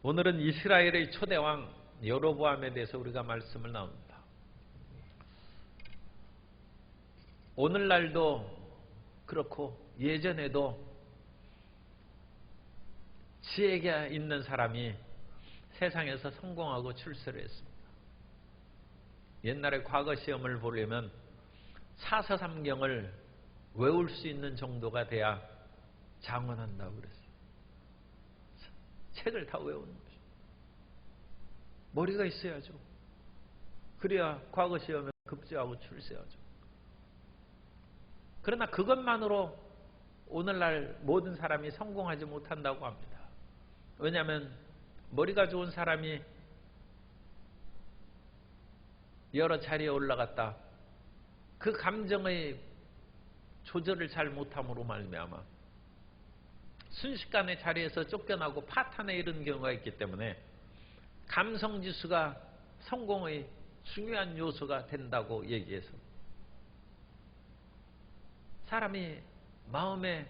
오늘은 이스라엘의 초대왕 여로보암에 대해서 우리가 말씀을 나눕니다. 오늘날도 그렇고 예전에도 지혜가 있는 사람이 세상에서 성공하고 출세를 했습니다. 옛날에 과거 시험을 보려면 사서삼경을 외울 수 있는 정도가 돼야 장원한다고 그랬어요. 책을 다 외우는 거죠. 머리가 있어야죠. 그래야 과거 시험에 급제하고 출세하죠. 그러나 그것만으로 오늘날 모든 사람이 성공하지 못한다고 합니다. 왜냐하면 머리가 좋은 사람이 여러 자리에 올라갔다. 그 감정의 조절을 잘 못함으로 말미암아 순식간에 자리에서 쫓겨나고 파탄에 이른 경우가 있기 때문에 감성지수가 성공의 중요한 요소가 된다고 얘기해서 사람이 마음에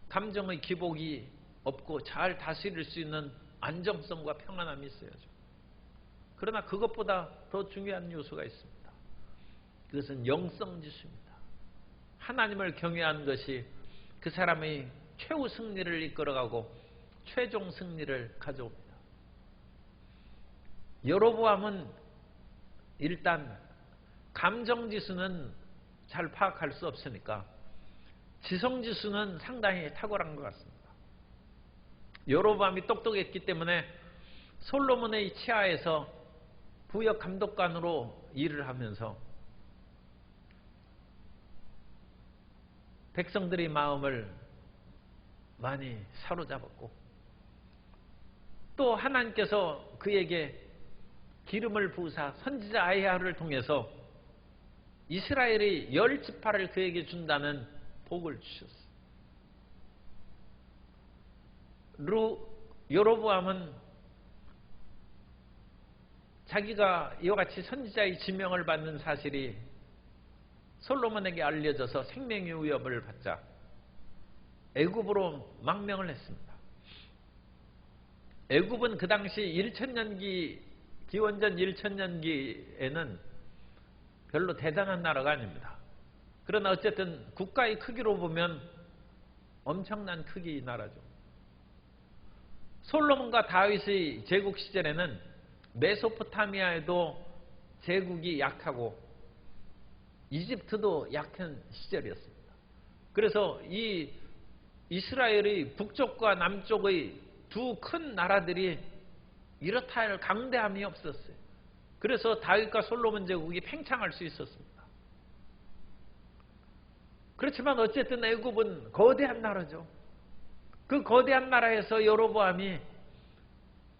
감정의 기복이 없고 잘 다스릴 수 있는 안정성과 평안함이 있어야죠. 그러나 그것보다 더 중요한 요소가 있습니다. 그것은 영성지수입니다. 하나님을 경외하는 것이 그 사람의 최후 승리를 이끌어가고 최종 승리를 가져옵니다. 여로보암은 일단 감정지수는 잘 파악할 수 없으니까 지성지수는 상당히 탁월한 것 같습니다. 여로보암이 똑똑했기 때문에 솔로몬의 치하에서 부역 감독관으로 일을 하면서 백성들의 마음을 많이 사로잡았고 또 하나님께서 그에게 기름을 부으사 선지자 아히야를 통해서 이스라엘의 10지파를 그에게 준다는 복을 주셨어요. 여로보암은 자기가 이와 같이 선지자의 지명을 받는 사실이 솔로몬에게 알려져서 생명의 위협을 받자 애굽으로 망명을 했습니다. 애굽은 그 당시 1000년기 기원전 1000년기에는 별로 대단한 나라가 아닙니다. 그러나 어쨌든 국가의 크기로 보면 엄청난 크기의 나라죠. 솔로몬과 다윗의 제국 시절에는 메소포타미아에도 제국이 약하고 이집트도 약한 시절이었습니다. 그래서 이 이스라엘의 북쪽과 남쪽의 두 큰 나라들이 이렇다 할 강대함이 없었어요. 그래서 다윗과 솔로몬 제국이 팽창할 수 있었습니다. 그렇지만 어쨌든 애굽은 거대한 나라죠. 그 거대한 나라에서 여로보암이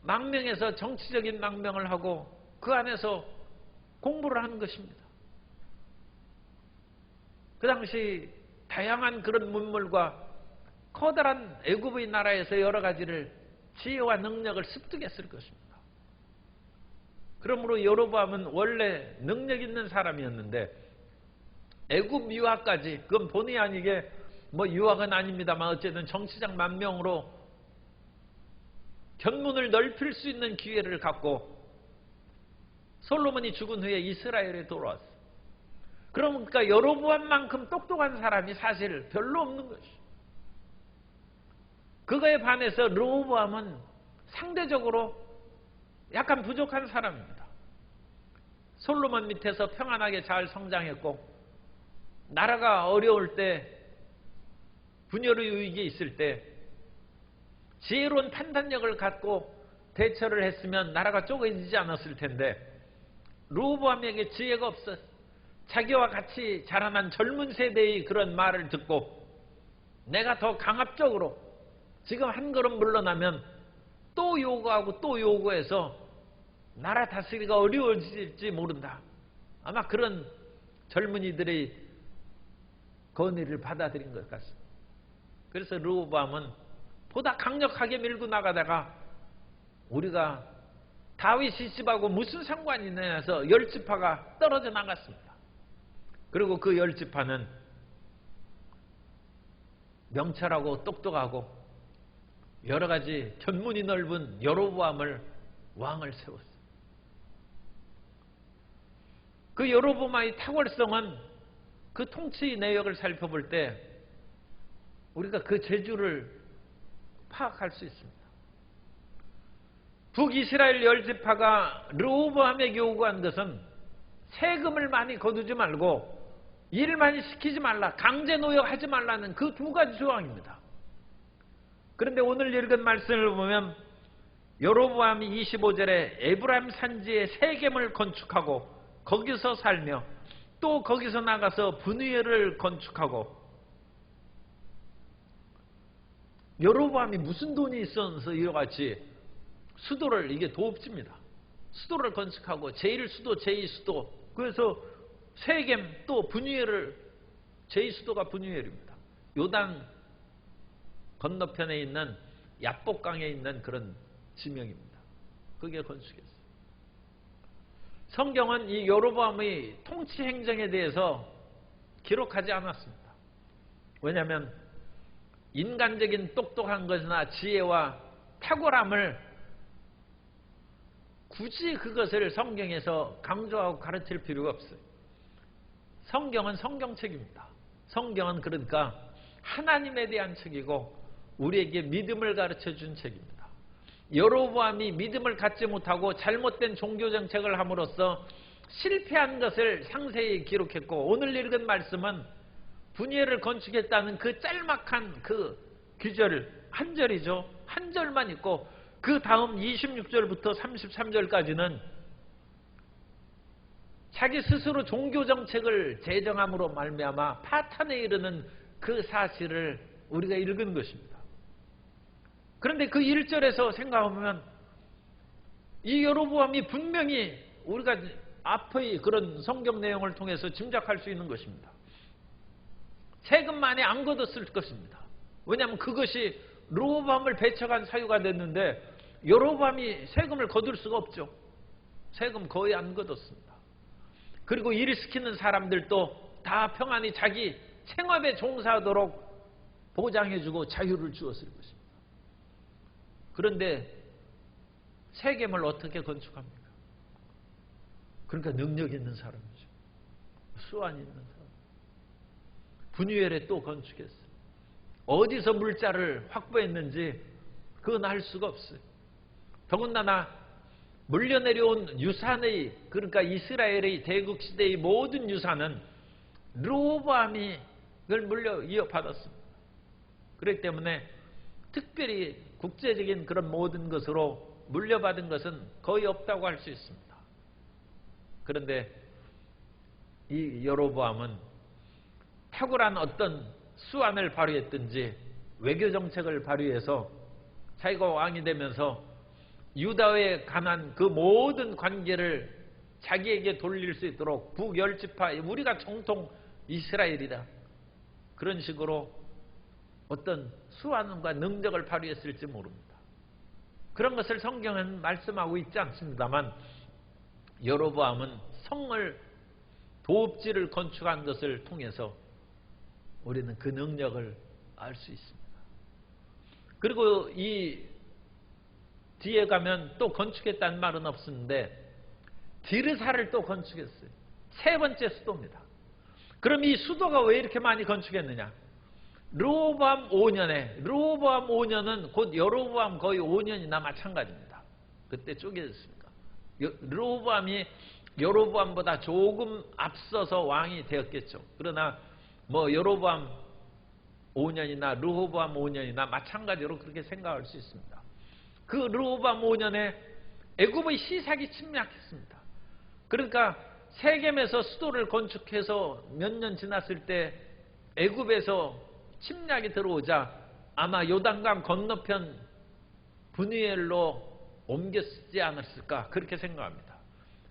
망명해서 정치적인 망명을 하고 그 안에서 공부를 하는 것입니다. 그 당시 다양한 그런 문물과 커다란 애굽의 나라에서 여러 가지를 지혜와 능력을 습득했을 것입니다. 그러므로 여로보암은 원래 능력 있는 사람이었는데 애굽 유학까지, 그건 본의 아니게 뭐 유학은 아닙니다만 어쨌든 정치적 만명으로 견문을 넓힐 수 있는 기회를 갖고 솔로몬이 죽은 후에 이스라엘에 돌아왔어요. 그러니까 여로보암만큼 똑똑한 사람이 사실 별로 없는 것이죠. 그거에 반해서 르호보암은 상대적으로 약간 부족한 사람입니다. 솔로몬 밑에서 평안하게 잘 성장했고 나라가 어려울 때 분열의 위기에 있을 때 지혜로운 판단력을 갖고 대처를 했으면 나라가 쪼개지지 않았을 텐데 르호보암에게 지혜가 없었어요. 자기와 같이 자라난 젊은 세대의 그런 말을 듣고 내가 더 강압적으로 지금 한 걸음 물러나면 또 요구하고 또 요구해서 나라 다스리기가 어려워질지 모른다. 아마 그런 젊은이들의 건의를 받아들인 것 같습니다. 그래서 르호보암은 보다 강력하게 밀고 나가다가 우리가 다윗 집하고 무슨 상관이 있느냐 해서 10지파가 떨어져 나갔습니다. 그리고 그 10지파는 명철하고 똑똑하고 여러 가지 견문이 넓은 여로보암을 왕을 세웠어요. 그 여로보암의 탁월성은 그 통치 내역을 살펴볼 때 우리가 그 재주를 파악할 수 있습니다. 북이스라엘 10지파가 르호보암에게 요구한 것은 세금을 많이 거두지 말고 일 많이 시키지 말라, 강제 노역하지 말라는 그 두 가지 조항입니다. 그런데 오늘 읽은 말씀을 보면 여로보암이 25절에 에브라임 산지에 세겜을 건축하고 거기서 살며 또 거기서 나가서 분위엘을 건축하고, 여로보암이 무슨 돈이 있어서 이같이 수도를, 이게 도읍지입니다. 수도를 건축하고 제1수도, 제2수도, 그래서 세겜 또 분위엘을, 제2수도가 분위엘입니다. 요단 건너편에 있는 야복강에 있는 그런 지명입니다. 그게 건축했어요. 성경은 이 여로보암의 통치 행정에 대해서 기록하지 않았습니다. 왜냐하면 인간적인 똑똑한 것이나 지혜와 탁월함을 굳이 그것을 성경에서 강조하고 가르칠 필요가 없어요. 성경은 성경책입니다. 성경은 그러니까 하나님에 대한 책이고 우리에게 믿음을 가르쳐준 책입니다. 여로보암이 믿음을 갖지 못하고 잘못된 종교정책을 함으로써 실패한 것을 상세히 기록했고, 오늘 읽은 말씀은 분위엘을 건축했다는 그 짤막한 그 규절, 한 절이죠. 한 절만 있고 그 다음 26절부터 33절까지는 자기 스스로 종교정책을 제정함으로 말미암아 파탄에 이르는 그 사실을 우리가 읽은 것입니다. 그런데 그 1절에서 생각하면 이 여로보암이 분명히 우리가 앞의 그런 성경 내용을 통해서 짐작할 수 있는 것입니다. 세금 많이 안 걷었을 것입니다. 왜냐하면 그것이 르호보암을 배척한 사유가 됐는데 여로보암이 세금을 거둘 수가 없죠. 세금 거의 안 걷었습니다. 그리고 일 시키는 사람들도 다 평안히 자기 생업에 종사하도록 보장해주고 자유를 주었을 것입니다. 그런데 세겜을 어떻게 건축합니까? 그러니까 능력 있는 사람이죠. 수완 있는 사람. 분위엘에 또 건축했어요. 어디서 물자를 확보했는지 그건 알 수가 없어요. 더군다나 물려내려온 유산의, 그러니까 이스라엘의 대국시대의 모든 유산은 르호보암이 그걸 물려 이어받았습니다. 그렇기 때문에 특별히 국제적인 그런 모든 것으로 물려받은 것은 거의 없다고 할 수 있습니다. 그런데 이 여로보암은 탁월한 어떤 수완을 발휘했든지 외교정책을 발휘해서 자기가 왕이 되면서 유다에 관한 그 모든 관계를 자기에게 돌릴 수 있도록 북10지파, 우리가 정통 이스라엘이다, 그런 식으로 어떤 수완과 능력을 발휘했을지 모릅니다. 그런 것을 성경은 말씀하고 있지 않습니다만 여로보암은 성을, 도읍지를 건축한 것을 통해서 우리는 그 능력을 알 수 있습니다. 그리고 이 뒤에 가면 또 건축했다는 말은 없었는데 디르사를 또 건축했어요. 세 번째 수도입니다. 그럼 이 수도가 왜 이렇게 많이 건축했느냐? 르호보암 5년에, 르호보암 5년은 곧 여로보암 거의 5년이나 마찬가지입니다. 그때 쪼개졌습니다. 르호보암이 여로보암보다 조금 앞서서 왕이 되었겠죠. 그러나 뭐 여로보암 5년이나 르호보암 5년이나 마찬가지로 그렇게 생각할 수 있습니다. 그 르호보암 5년에 애굽의 시삭이 침략했습니다. 그러니까 세겜에서 수도를 건축해서 몇 년 지났을 때 애굽에서 침략이 들어오자 아마 요단강 건너편 분위엘로 옮겼지 않았을까 그렇게 생각합니다.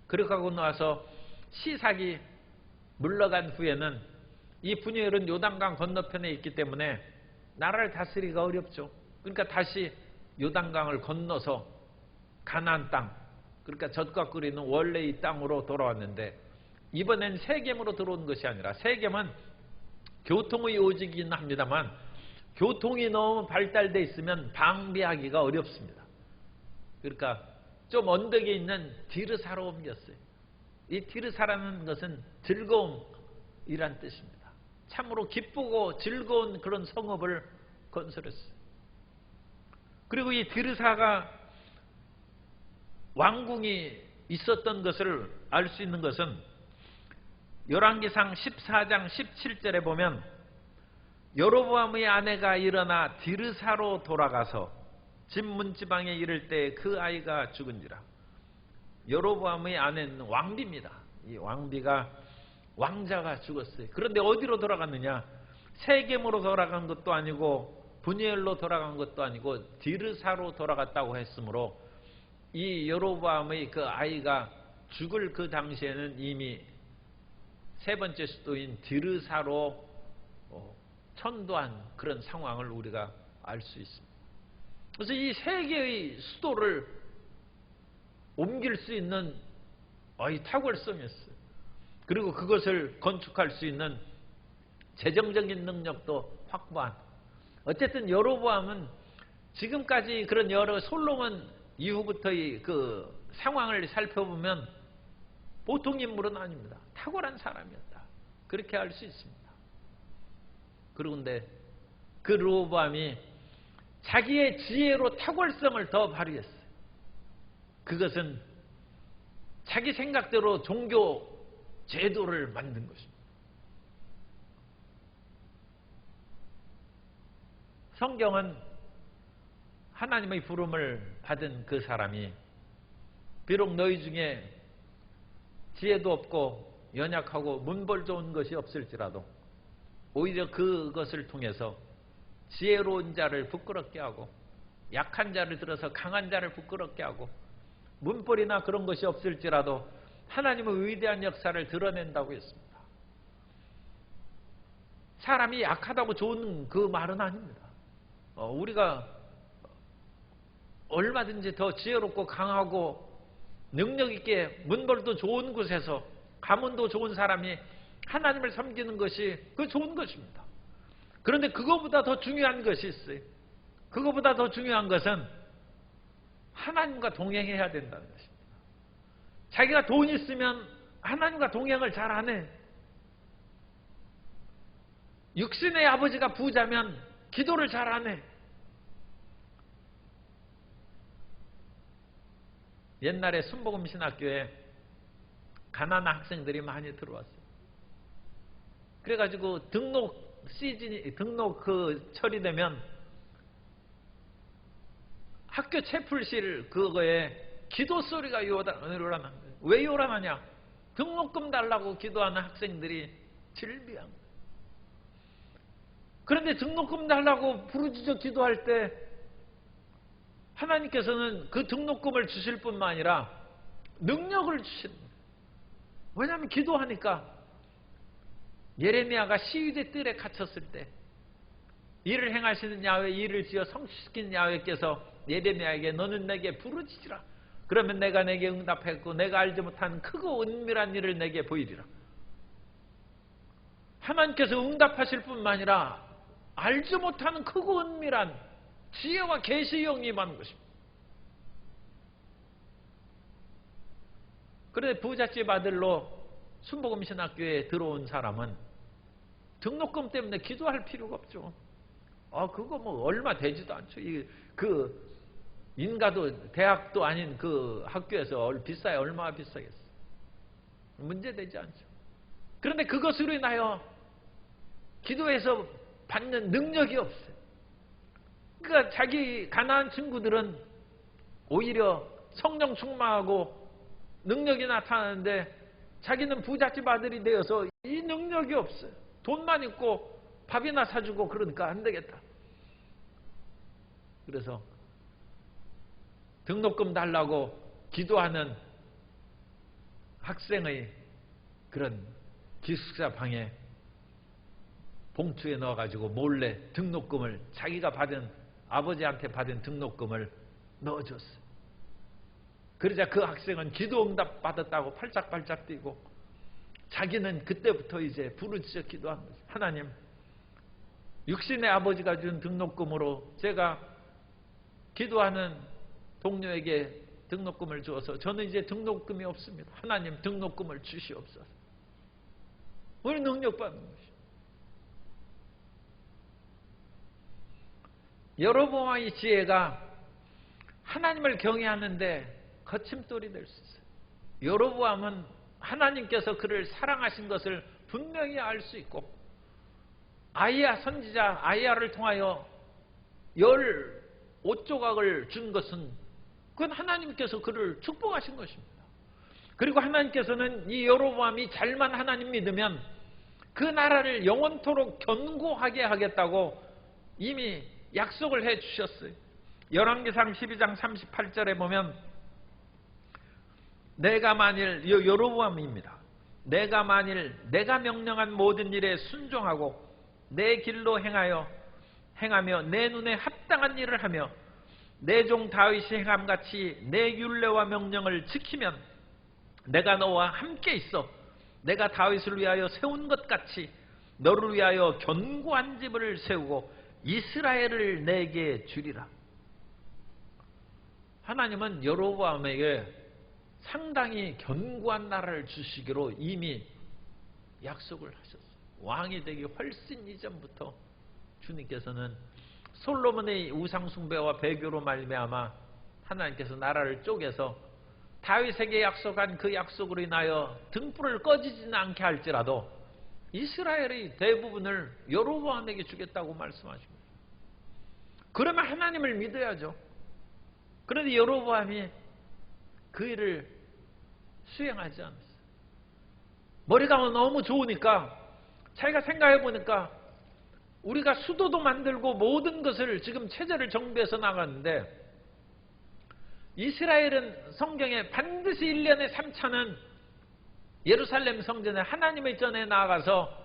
그렇게 하고 나서 시삭이 물러간 후에는 이 분위엘은 요단강 건너편에 있기 때문에 나라를 다스리기가 어렵죠. 그러니까 다시 요단강을 건너서 가나안 땅, 그러니까 젖과 꿀이 있는 원래의 땅으로 돌아왔는데 이번엔 세겜으로 들어온 것이 아니라, 세겜은 교통의 요직이긴 합니다만 교통이 너무 발달돼 있으면 방비하기가 어렵습니다. 그러니까 좀 언덕에 있는 디르사로 옮겼어요. 이 디르사라는 것은 즐거움이란 뜻입니다. 참으로 기쁘고 즐거운 그런 성읍을 건설했어요. 그리고 이 디르사가 왕궁이 있었던 것을 알 수 있는 것은 열왕기상 14장 17절에 보면 여로보암의 아내가 일어나 디르사로 돌아가서 집 문지방에 이를 때 그 아이가 죽은지라. 여로보암의 아내는 왕비입니다. 이 왕비가 왕자가 죽었어요. 그런데 어디로 돌아갔느냐? 세겜으로 돌아간 것도 아니고 분이엘로 돌아간 것도 아니고 디르사로 돌아갔다고 했으므로 이 여로보암의 그 아이가 죽을 그 당시에는 이미 세 번째 수도인 디르사로 천도한 그런 상황을 우리가 알 수 있습니다. 그래서 이 세 개의 수도를 옮길 수 있는 탁월성이었어요. 그리고 그것을 건축할 수 있는 재정적인 능력도 확보한. 어쨌든 여로보암은 지금까지 그런 여러 솔로몬 이후부터의 그 상황을 살펴보면 보통 인물은 아닙니다. 탁월한 사람이었다. 그렇게 알 수 있습니다. 그런데 그 르호보암이 자기의 지혜로 탁월성을 더 발휘했어요. 그것은 자기 생각대로 종교 제도를 만든 것입니다. 성경은 하나님의 부름을 받은 그 사람이 비록 너희 중에 지혜도 없고 연약하고 문벌 좋은 것이 없을지라도 오히려 그것을 통해서 지혜로운 자를 부끄럽게 하고 약한 자를 들어서 강한 자를 부끄럽게 하고 문벌이나 그런 것이 없을지라도 하나님의 위대한 역사를 드러낸다고 했습니다. 사람이 약하다고 좋은 그 말은 아닙니다. 우리가 얼마든지 더 지혜롭고 강하고 능력 있게 문벌도 좋은 곳에서 가문도 좋은 사람이 하나님을 섬기는 것이 그 좋은 것입니다. 그런데 그거보다 더 중요한 것이 있어요. 그거보다 더 중요한 것은 하나님과 동행해야 된다는 것입니다. 자기가 돈 있으면 하나님과 동행을 잘 안 해. 육신의 아버지가 부자면 기도를 잘 안 해. 옛날에 순복음신학교에 가난한 학생들이 많이 들어왔어요. 그래가지고 등록 그 처리되면 학교 채플실 그거에 기도 소리가 요란한 거예요. 왜 요란하냐? 등록금 달라고 기도하는 학생들이 질비한 거예요. 그런데 등록금 달라고 부르짖어 기도할 때 하나님께서는 그 등록금을 주실 뿐만 아니라 능력을 주시는 거예요. 왜냐하면 기도하니까 예레미야가 시위대 뜰에 갇혔을 때 이를 행하시는 야훼, 이를 지어 성취시킨 야훼께서 예레미야에게 너는 내게 부르짖으라. 그러면 내가 내게 응답했고 내가 알지 못한 크고 은밀한 일을 내게 보이리라. 하나님께서 응답하실 뿐만 아니라 알지 못하는 크고 은밀한 지혜와 계시의 영이 임하는 것입니다. 그런데 부잣집 아들로 순복음신학교에 들어온 사람은 등록금 때문에 기도할 필요가 없죠. 그거 뭐 얼마 되지도 않죠. 그 인가도 대학도 아닌 그 학교에서 비싸야 얼마나 비싸겠어. 문제되지 않죠. 그런데 그것으로 인하여 기도에서 받는 능력이 없어요. 그러니까 자기 가난한 친구들은 오히려 성령 충만하고 능력이 나타나는데 자기는 부잣집 아들이 되어서 이 능력이 없어요. 돈만 있고 밥이나 사주고 그러니까 안 되겠다. 그래서 등록금 달라고 기도하는 학생의 그런 기숙사 방에 봉투에 넣어가지고 몰래 등록금을 자기가 아버지한테 받은 등록금을 넣어줬어요. 그러자 그 학생은 기도 응답 받았다고 팔짝팔짝 뛰고 자기는 그때부터 이제 부르짖어 기도한 거죠. 하나님, 육신의 아버지가 준 등록금으로 제가 기도하는 동료에게 등록금을 주어서 저는 이제 등록금이 없습니다. 하나님 등록금을 주시옵소서. 우리 능력받는 것이죠. 여로보암의 지혜가 하나님을 경외하는데 거침돌이 될 수 있어요. 여로보암은 하나님께서 그를 사랑하신 것을 분명히 알 수 있고, 아이야 선지자 아이야를 통하여 15조각을 준 것은 그건 하나님께서 그를 축복하신 것입니다. 그리고 하나님께서는 이 여로보암이 잘만 하나님 믿으면 그 나라를 영원토록 견고하게 하겠다고 이미 약속을 해 주셨어요. 열왕기상 12장 38절에 보면 내가 만일, 여로보암입니다. 내가 만일 내가 명령한 모든 일에 순종하고 내 길로 행하며 내 눈에 합당한 일을 하며 내 종 다윗이 행함같이 내 율례와 명령을 지키면 내가 너와 함께 있어 내가 다윗을 위하여 세운 것 같이 너를 위하여 견고한 집을 세우고 이스라엘을 내게 주리라. 하나님은 여로보암에게 상당히 견고한 나라를 주시기로 이미 약속을 하셨어요. 왕이 되기 훨씬 이전부터 주님께서는 솔로몬의 우상숭배와 배교로 말미암아 하나님께서 나라를 쪼개서 다윗에게 약속한 그 약속으로 인하여 등불을 꺼지지는 않게 할지라도 이스라엘의 대부분을 여로보암에게 주겠다고 말씀하십니다. 그러면 하나님을 믿어야죠. 그런데 여로보암이 그 일을 수행하지 않았어요. 머리가 너무 좋으니까 자기가 생각해 보니까 우리가 수도도 만들고 모든 것을 지금 체제를 정비해서 나갔는데 이스라엘은 성경에 반드시 1년에 3차는 예루살렘 성전에 하나님의 전에 나아가서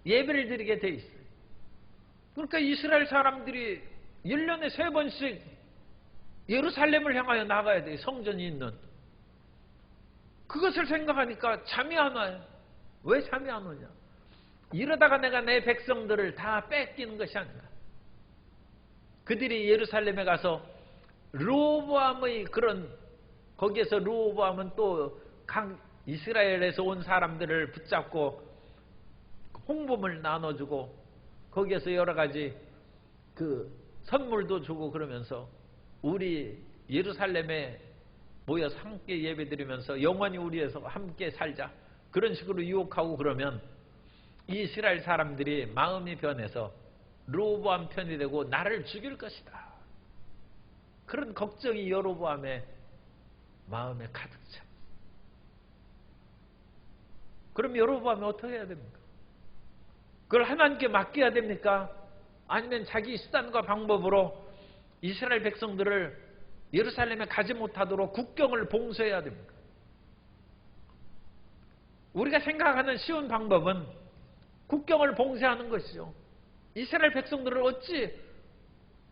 예배를 드리게 돼 있어요. 그러니까 이스라엘 사람들이 1년에 3번씩 예루살렘을 향하여 나가야 돼요. 성전이 있는. 그것을 생각하니까 잠이 안 와요. 왜 잠이 안 오냐? 이러다가 내가 내 백성들을 다 뺏기는 것이 아닌가. 그들이 예루살렘에 가서 르호보암의 그런, 거기에서 르호보암은 또 각 이스라엘에서 온 사람들을 붙잡고 홍보물 나눠주고 거기에서 여러 가지 그 선물도 주고 그러면서 우리 예루살렘에 모여서 함께 예배드리면서 영원히 우리에서 함께 살자, 그런 식으로 유혹하고 그러면 이스라엘 사람들이 마음이 변해서 르호보암 편이 되고 나를 죽일 것이다. 그런 걱정이 여로보암의 마음에 가득 차. 그럼 여로보암이 어떻게 해야 됩니까? 그걸 하나님께 맡겨야 됩니까? 아니면 자기 수단과 방법으로 이스라엘 백성들을 예루살렘에 가지 못하도록 국경을 봉쇄해야 됩니까? 우리가 생각하는 쉬운 방법은 국경을 봉쇄하는 것이죠. 이스라엘 백성들을 어찌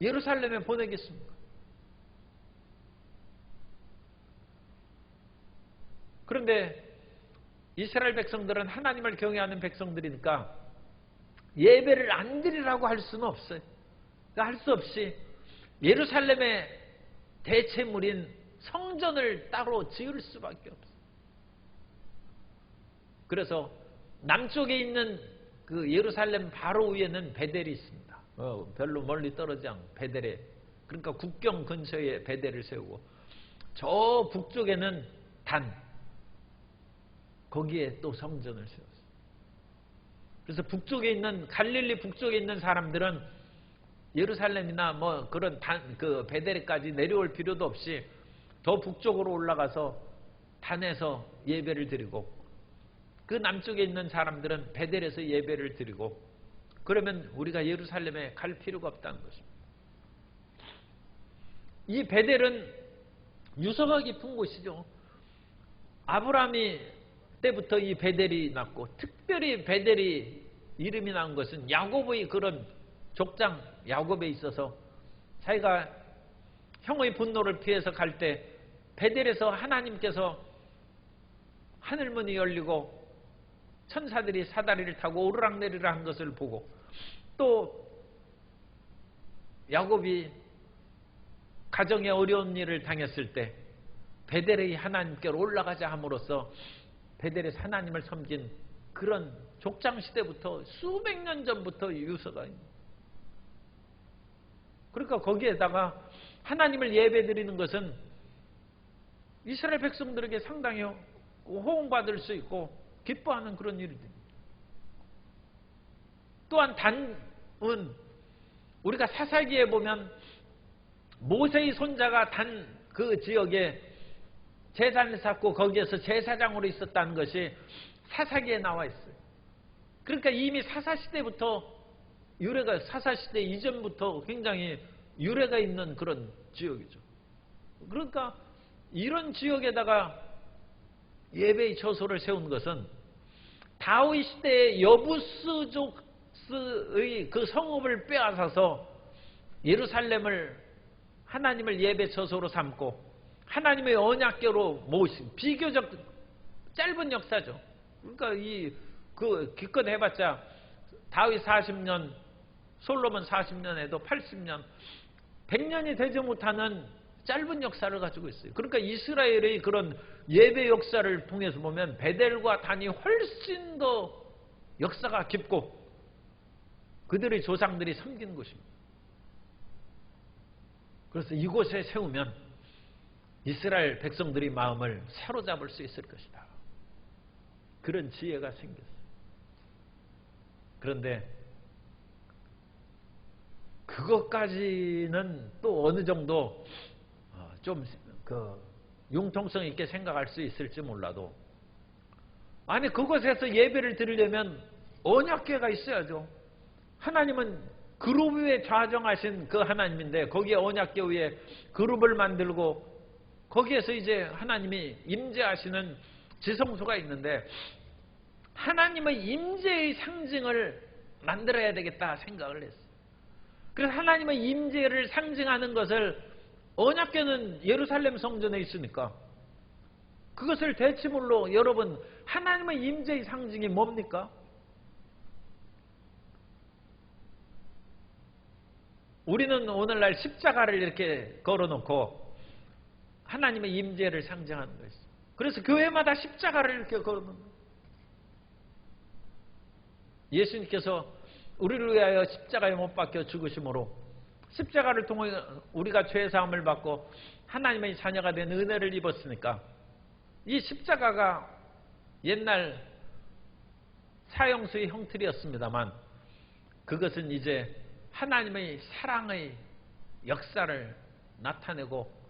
예루살렘에 보내겠습니까? 그런데 이스라엘 백성들은 하나님을 경외하는 백성들이니까 예배를 안 드리라고 할 수는 없어요. 할 수 없이 예루살렘의 대체물인 성전을 따로 지을 수밖에 없어요. 그래서 남쪽에 있는 그 예루살렘 바로 위에는 베델이 있습니다. 별로 멀리 떨어지지 않고 베델에, 그러니까 국경 근처에 베델을 세우고 저 북쪽에는 단, 거기에 또 성전을 세웠어요. 그래서 북쪽에 있는, 갈릴리 북쪽에 있는 사람들은 예루살렘이나 뭐 그런 그 베델에까지 내려올 필요도 없이 더 북쪽으로 올라가서 단에서 예배를 드리고, 그 남쪽에 있는 사람들은 베델에서 예배를 드리고, 그러면 우리가 예루살렘에 갈 필요가 없다는 것입니다. 이 베델은 유서가 깊은 곳이죠. 아브라함이 때부터 이 베델이 났고, 특별히 베델이 이름이 난 것은 야곱의 그런 족장 야곱에 있어서 자기가 형의 분노를 피해서 갈 때 베델에서 하나님께서 하늘문이 열리고 천사들이 사다리를 타고 오르락내리락 한 것을 보고, 또 야곱이 가정에 어려운 일을 당했을 때 베델이 하나님께로 올라가자 함으로써 베델에서 하나님을 섬긴 그런 족장시대부터 수백 년 전부터 유서가 있는. 그러니까 거기에다가 하나님을 예배드리는 것은 이스라엘 백성들에게 상당히 호응받을 수 있고 기뻐하는 그런 일입니다. 또한 단은 우리가 사사기에 보면 모세의 손자가 단 그 지역에 제단을 쌓고 거기에서 제사장으로 있었다는 것이 사사기에 나와 있어요. 그러니까 이미 사사시대부터 유래가, 사사시대 이전부터 굉장히 유래가 있는 그런 지역이죠. 그러니까 이런 지역에다가 예배의 처소를 세운 것은 다윗 시대의 여부스족의 그 성읍을 빼앗아서 예루살렘을 하나님을 예배 처소로 삼고 하나님의 언약궤로 모신 비교적 짧은 역사죠. 그러니까 기껏 해봤자 다윗 40년, 솔로몬 40년 해도 80년, 100년이 되지 못하는 짧은 역사를 가지고 있어요. 그러니까 이스라엘의 그런 예배 역사를 통해서 보면 베델과 단이 훨씬 더 역사가 깊고 그들의 조상들이 섬긴 곳입니다. 그래서 이곳에 세우면 이스라엘 백성들의 마음을 사로잡을 수 있을 것이다. 그런 지혜가 생겼어요. 그런데 그것까지는 또 어느 정도 좀 융통성 있게 생각할 수 있을지 몰라도, 아니 그곳에서 예배를 드리려면 언약궤가 있어야죠. 하나님은 그룹 위에 좌정하신 그 하나님인데 거기에 언약궤 위에 그룹을 만들고 거기에서 이제 하나님이 임재하시는 지성소가 있는데 하나님의 임재의 상징을 만들어야 되겠다 생각을 했어요. 그래서 하나님의 임재를 상징하는 것을, 언약궤는 예루살렘 성전에 있으니까 그것을 대치물로, 여러분 하나님의 임재의 상징이 뭡니까? 우리는 오늘날 십자가를 이렇게 걸어놓고 하나님의 임재를 상징하는 것이죠. 그래서 교회마다 십자가를 이렇게 걸어놓는 거예요. 예수님께서 우리를 위하여 십자가에 못 박혀 죽으심으로 십자가를 통해 우리가 죄사함을 받고 하나님의 자녀가 된 은혜를 입었으니까 이 십자가가 옛날 사형수의 형틀이었습니다만 그것은 이제 하나님의 사랑의 역사를 나타내고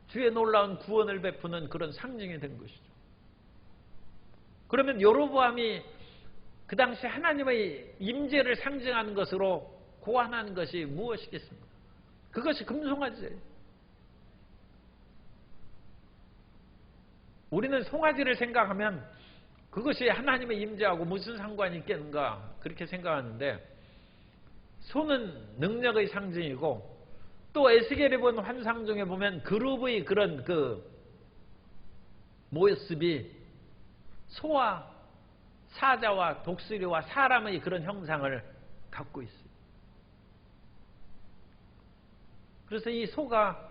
주의 놀라운 구원을 베푸는 그런 상징이 된 것이죠. 그러면 여로보암이 그 당시 하나님의 임재를 상징하는 것으로 고안하는 것이 무엇이겠습니까? 그것이 금송아지예요. 우리는 송아지를 생각하면 그것이 하나님의 임재하고 무슨 상관이 있겠는가 그렇게 생각하는데, 소는 능력의 상징이고 또 에스겔에 본 환상 중에 보면 그룹의 그런 그 모습이 소와 사자와 독수리와 사람의 그런 형상을 갖고 있어요. 그래서 이 소가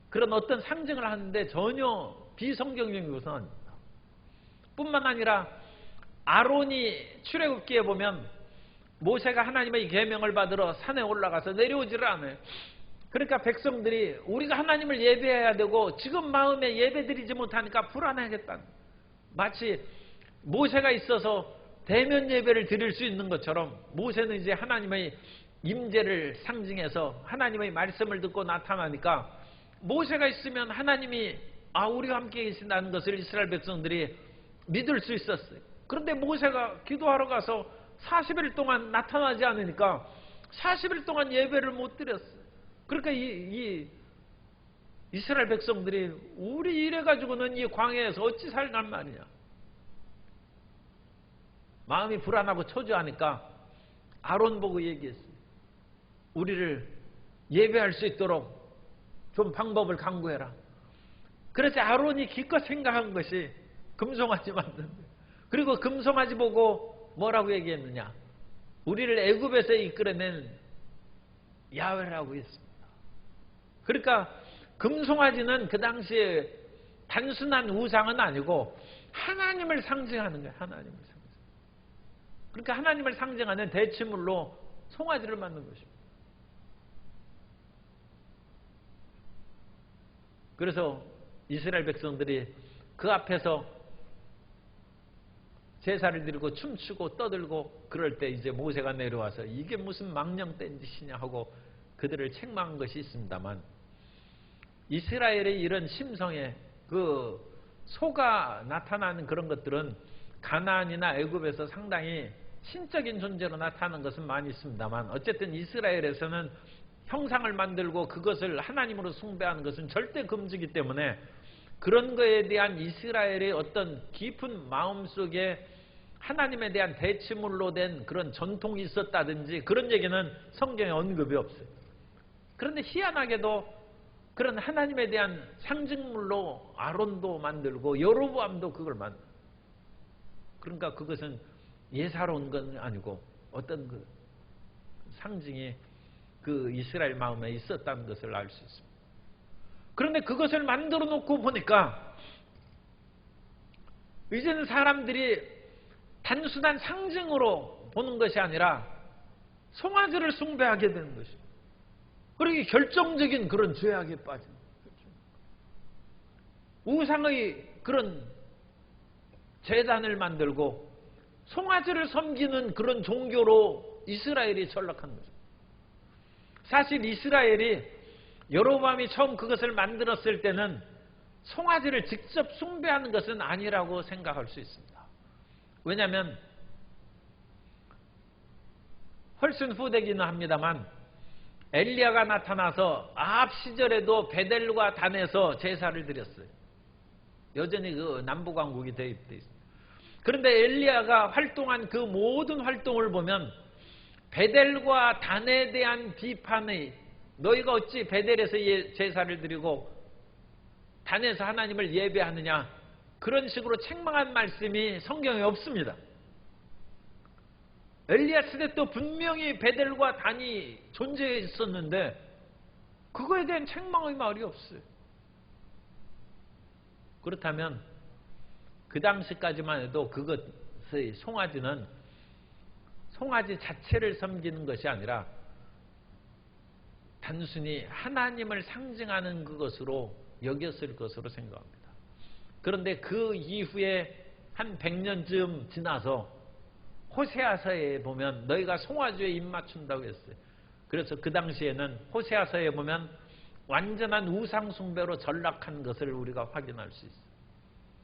그런 어떤 상징을 하는데 전혀 비성경적인 것은 아닙니다. 뿐만 아니라 아론이 출애굽기에 보면 모세가 하나님의 계명을 받으러 산에 올라가서 내려오지를 않아요. 그러니까 백성들이 우리가 하나님을 예배해야 되고 지금 마음에 예배드리지 못하니까 불안하겠다. 마치 모세가 있어서 대면 예배를 드릴 수 있는 것처럼 모세는 이제 하나님의 임재를 상징해서 하나님의 말씀을 듣고 나타나니까 모세가 있으면 하나님이 우리와 함께 계신다는 것을 이스라엘 백성들이 믿을 수 있었어요. 그런데 모세가 기도하러 가서 40일 동안 나타나지 않으니까 40일 동안 예배를 못 드렸어요. 그러니까 이 이스라엘 백성들이 우리 이래가지고는 이 광야에서 어찌 살란 말이냐. 마음이 불안하고 초조하니까 아론 보고 얘기했어요. 우리를 예배할 수 있도록 좀 방법을 강구해라. 그래서 아론이 기껏 생각한 것이 금송아지 만든 거예요. 그리고 금송아지 보고 뭐라고 얘기했느냐. 우리를 애굽에서 이끌어낸 야훼라고 했습니다. 그러니까 금송아지는 그 당시에 단순한 우상은 아니고 하나님을 상징하는 거예요. 하나님을 상징. 그러니까 하나님을 상징하는 대체물로 송아지를 만든 것입니다. 그래서 이스라엘 백성들이 그 앞에서 제사를 드리고 춤추고 떠들고 그럴 때 이제 모세가 내려와서 이게 무슨 망령된 짓이냐 하고 그들을 책망한 것이 있습니다만, 이스라엘의 이런 심성에 그 소가 나타나는 그런 것들은 가나안이나 애굽에서 상당히 신적인 존재로 나타나는 것은 많이 있습니다만, 어쨌든 이스라엘에서는 형상을 만들고 그것을 하나님으로 숭배하는 것은 절대 금지이기 때문에 그런 거에 대한 이스라엘의 어떤 깊은 마음속에 하나님에 대한 대치물로 된 그런 전통이 있었다든지 그런 얘기는 성경에 언급이 없어요. 그런데 희한하게도 그런 하나님에 대한 상징물로 아론도 만들고 여로보암도 그걸 만들고, 그러니까 그것은 예사로운 건 아니고 어떤 그 상징이 그 이스라엘 마음에 있었다는 것을 알 수 있습니다. 그런데 그것을 만들어 놓고 보니까 이제는 사람들이 단순한 상징으로 보는 것이 아니라 송아지를 숭배하게 되는 것입니다. 그러기 결정적인 그런 죄악에 빠진 거죠. 우상의 그런 제단을 만들고 송아지를 섬기는 그런 종교로 이스라엘이 전락한 거죠. 사실 이스라엘이 여로보암이 처음 그것을 만들었을 때는 송아지를 직접 숭배하는 것은 아니라고 생각할 수 있습니다. 왜냐하면 훨씬 후되기는 합니다만 엘리야가 나타나서 아합 시절에도 베델과 단에서 제사를 드렸어요. 여전히 그 남북왕국이 대입되어 있습니다. 그런데 엘리야가 활동한 그 모든 활동을 보면 베델과 단에 대한 비판의, 너희가 어찌 베델에서 제사를 드리고 단에서 하나님을 예배하느냐, 그런 식으로 책망한 말씀이 성경에 없습니다. 엘리야 시대 또 분명히 베델과 단이 존재했었는데 그거에 대한 책망의 말이 없어요. 그렇다면 그 당시까지만 해도 그것의 송아지는 송아지 자체를 섬기는 것이 아니라 단순히 하나님을 상징하는 그것으로 여겼을 것으로 생각합니다. 그런데 그 이후에 한 100년쯤 지나서 호세아서에 보면 너희가 송아지에 입 맞춘다고 했어요. 그래서 그 당시에는 호세아서에 보면 완전한 우상 숭배로 전락한 것을 우리가 확인할 수 있어요.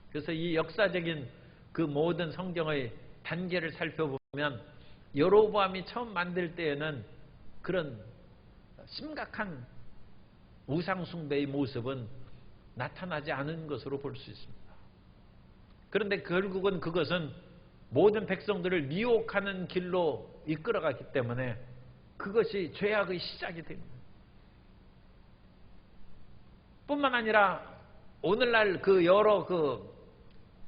그래서 이 역사적인 그 모든 성경의 단계를 살펴보면 여로보암이 처음 만들 때에는 그런 심각한 우상 숭배의 모습은 나타나지 않은 것으로 볼 수 있습니다. 그런데 결국은 그것은 모든 백성들을 미혹하는 길로 이끌어갔기 때문에 그것이 죄악의 시작이 됩니다. 뿐만 아니라 오늘날 그 여러 그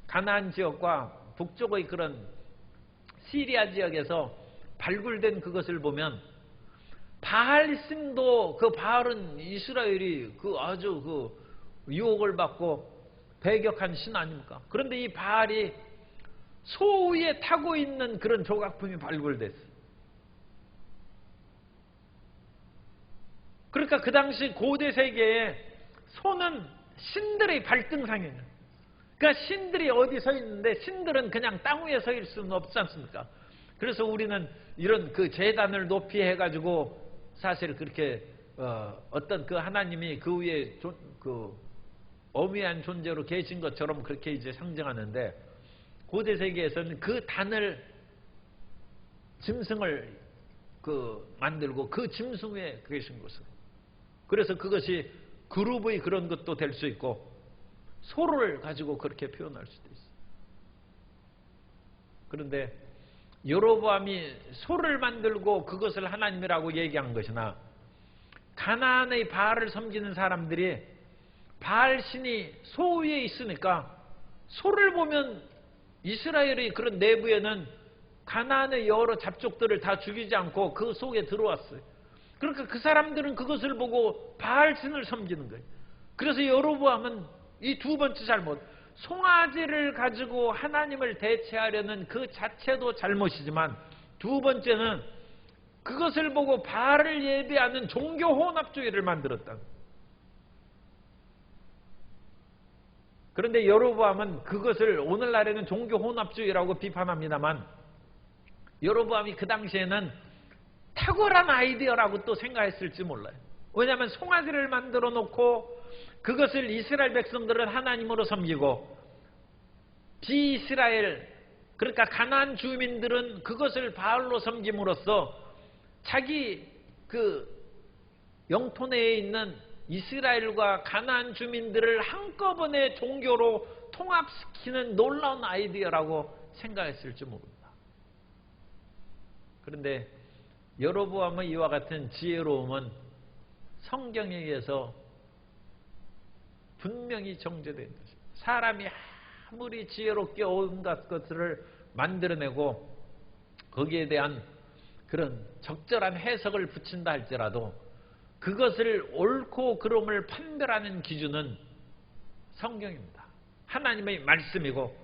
가나안 지역과 북쪽의 그런 시리아 지역에서 발굴된 그것을 보면 바알 신도, 그 바알은 이스라엘이 그 아주 그 유혹을 받고 배격한 신 아닙니까? 그런데 이 바알이 소 위에 타고 있는 그런 조각품이 발굴됐어요. 그러니까 그 당시 고대 세계에 소는 신들의 발등상이에요. 그러니까 신들이 어디 서 있는데 신들은 그냥 땅 위에 서 있을 수는 없지 않습니까? 그래서 우리는 이런 그 제단을 높이 해가지고 사실 그렇게 어떤 그 하나님이 그 위에 그 어미한 존재로 계신 것처럼 그렇게 이제 상징하는데, 고대 세계에서는 그 단을 짐승을 그 만들고 그 짐승 위에 계신 것으로, 그래서 그것이 그룹의 그런 것도 될 수 있고 소를 가지고 그렇게 표현할 수도 있어요. 그런데 여로보암이 소를 만들고 그것을 하나님이라고 얘기한 것이나 가나안의 바알을 섬기는 사람들이 바알 신이 소 위에 있으니까 소를 보면 이스라엘의 그런 내부에는 가나안의 여러 잡족들을 다 죽이지 않고 그 속에 들어왔어요. 그러니까 그 사람들은 그것을 보고 바알신을 섬기는 거예요. 그래서 여로보암은 이 두 번째 잘못, 송아지를 가지고 하나님을 대체하려는 그 자체도 잘못이지만, 두 번째는 그것을 보고 바알을 예배하는 종교 혼합주의를 만들었다. 그런데 여로보암은 그것을 오늘날에는 종교 혼합주의라고 비판합니다만, 여로보암이 그 당시에는 탁월한 아이디어라고 또 생각했을지 몰라요. 왜냐하면 송아지를 만들어 놓고 그것을 이스라엘 백성들은 하나님으로 섬기고, 비이스라엘, 그러니까 가나안 주민들은 그것을 바알로 섬김으로써 자기 그 영토 내에 있는 이스라엘과 가나안 주민들을 한꺼번에 종교로 통합시키는 놀라운 아이디어라고 생각했을지 모릅니다. 그런데 여로보암의 이와 같은 지혜로움은 성경에 의해서 분명히 정죄된 것입니다. 사람이 아무리 지혜롭게 온갖 것들을 만들어내고 거기에 대한 그런 적절한 해석을 붙인다 할지라도 그것을 옳고 그름을 판별하는 기준은 성경입니다. 하나님의 말씀이고,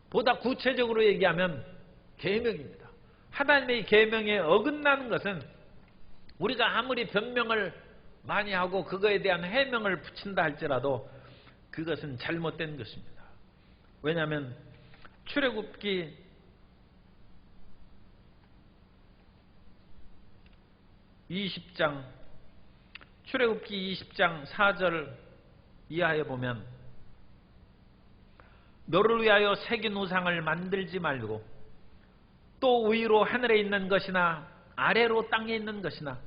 보다 구체적으로 얘기하면 계명입니다. 하나님의 계명에 어긋나는 것은 우리가 아무리 변명을 많이 하고 그거에 대한 해명을 붙인다 할지라도 그것은 잘못된 것입니다. 왜냐하면 출애굽기 20장 4절 이하에 보면, 너를 위하여 새긴 우상을 만들지 말고 또 위로 하늘에 있는 것이나 아래로 땅에 있는 것이나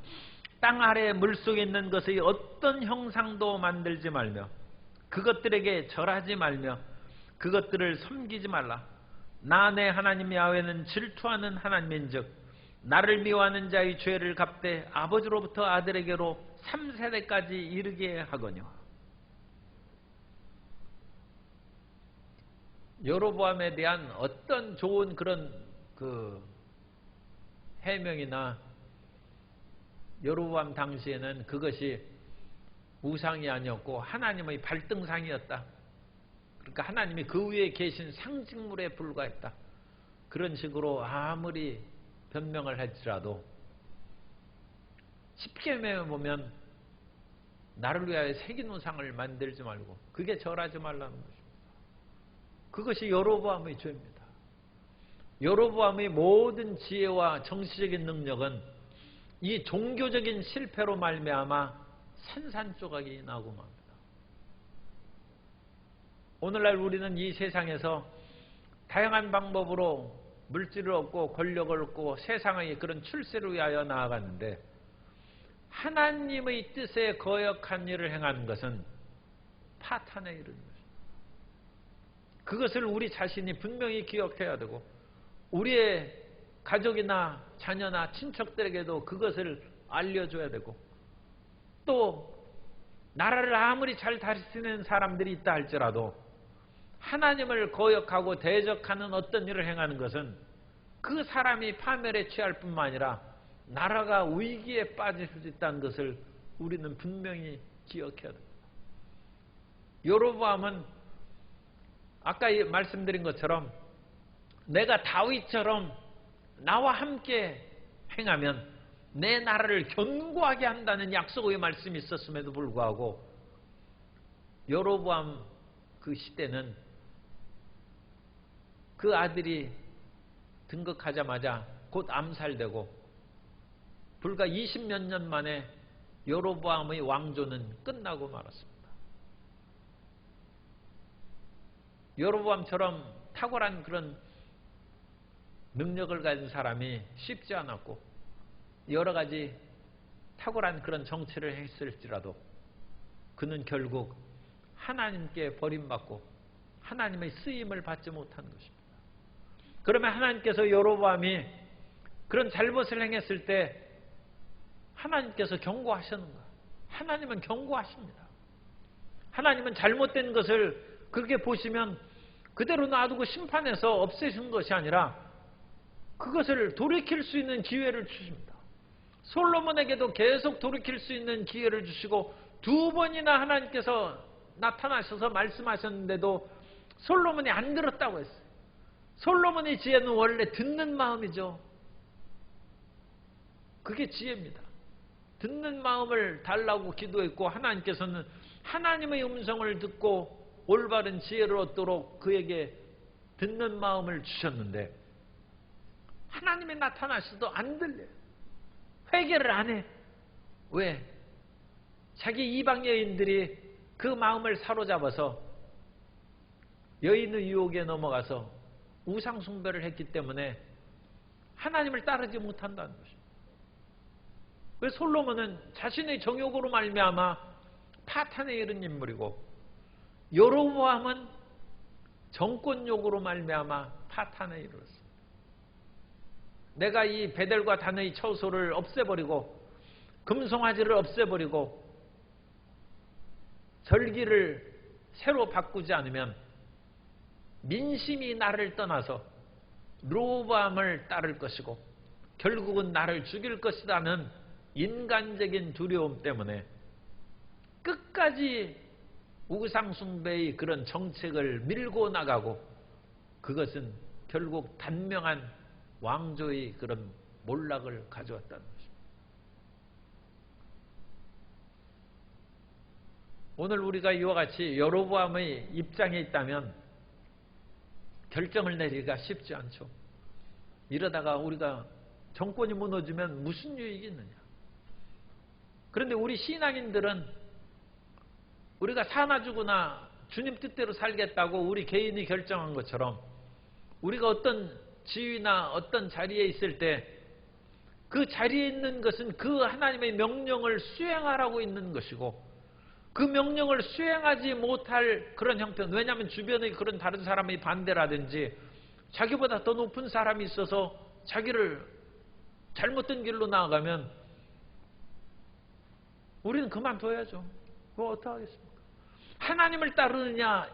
땅 아래 물속에 있는 것의 어떤 형상도 만들지 말며 그것들에게 절하지 말며 그것들을 섬기지 말라. 나 내 하나님 야훼는 질투하는 하나님인즉 나를 미워하는 자의 죄를 갚되 아버지로부터 아들에게로 3세대까지 이르게 하거니와. 여로보암에 대한 어떤 좋은 그런 해명이나, 여로보암 당시에는 그것이 우상이 아니었고 하나님의 발등상이었다. 그러니까 하나님이 그 위에 계신 상징물에 불과했다. 그런 식으로 아무리 변명을 할지라도 십계명에 보면 나를 위하여 새긴 우상을 만들지 말고 그게 절하지 말라는 것입니다. 그것이 여로보암의 죄입니다. 여로보암의 모든 지혜와 정치적인 능력은 이 종교적인 실패로 말미암아 산산조각이 나고 맙니다. 오늘날 우리는 이 세상에서 다양한 방법으로 물질을 얻고 권력을 얻고 세상의 그런 출세를 위하여 나아갔는데, 하나님의 뜻에 거역한 일을 행하는 것은 파탄에 이르는 것입니다. 그것을 우리 자신이 분명히 기억해야 되고, 우리의 가족이나 자녀나 친척들에게도 그것을 알려줘야 되고, 또 나라를 아무리 잘 다스리는 사람들이 있다 할지라도 하나님을 거역하고 대적하는 어떤 일을 행하는 것은 그 사람이 파멸에 취할 뿐만 아니라 나라가 위기에 빠질 수 있다는 것을 우리는 분명히 기억해야 됩니다. 여로보암은 아까 말씀드린 것처럼 내가 다윗처럼 나와 함께 행하면 내 나라를 견고하게 한다는 약속의 말씀이 있었음에도 불구하고 여로보암 그 시대는 그 아들이 등극하자마자 곧 암살되고 불과 20몇 년 만에 여로보암의 왕조는 끝나고 말았습니다. 여로보암처럼 탁월한 그런 능력을 가진 사람이 쉽지 않았고 여러 가지 탁월한 그런 정치를 했을지라도 그는 결국 하나님께 버림받고 하나님의 쓰임을 받지 못한 것입니다. 그러면 하나님께서 여로보암이 그런 잘못을 행했을 때 하나님께서 경고하셨는가? 하나님은 경고하십니다. 하나님은 잘못된 것을 그렇게 보시면 그대로 놔두고 심판해서 없애신 것이 아니라 그것을 돌이킬 수 있는 기회를 주십니다. 솔로몬에게도 계속 돌이킬 수 있는 기회를 주시고 2번이나 하나님께서 나타나셔서 말씀하셨는데도 솔로몬이 안 들었다고 했어요. 솔로몬의 지혜는 원래 듣는 마음이죠. 그게 지혜입니다. 듣는 마음을 달라고 기도했고 하나님께서는 하나님의 음성을 듣고 올바른 지혜를 얻도록 그에게 듣는 마음을 주셨는데 하나님이 나타나셔도 안 들려요. 회개를 안 해. 왜? 자기 이방 여인들이 그 마음을 사로잡아서 여인의 유혹에 넘어가서 우상 숭배를 했기 때문에 하나님을 따르지 못한다는 것입니다. 그래서 솔로몬은 자신의 정욕으로 말미암아 파탄에 이른 인물이고 여로보암은 정권욕으로 말미암아 파탄에 이르렀습니다. 내가 이 베델과 단의 처소를 없애버리고 금송아지를 없애버리고 절기를 새로 바꾸지 않으면 민심이 나를 떠나서 르호보암을 따를 것이고 결국은 나를 죽일 것이라는 인간적인 두려움 때문에 끝까지 우상숭배의 그런 정책을 밀고 나가고 그것은 결국 단명한 왕조의 그런 몰락을 가져왔다는 것입니다. 오늘 우리가 이와 같이 여로보암의 입장에 있다면 결정을 내리기가 쉽지 않죠. 이러다가 우리가 정권이 무너지면 무슨 유익이 있느냐. 그런데 우리 신앙인들은 우리가 사나 죽으나 주님 뜻대로 살겠다고 우리 개인이 결정한 것처럼 우리가 어떤 지위나 어떤 자리에 있을 때 그 자리에 있는 것은 그 하나님의 명령을 수행하라고 있는 것이고 그 명령을 수행하지 못할 그런 형편, 왜냐하면 주변의 그런 다른 사람의 반대라든지 자기보다 더 높은 사람이 있어서 자기를 잘못된 길로 나아가면 우리는 그만둬야죠. 그거 어떡하겠습니까? 하나님을 따르느냐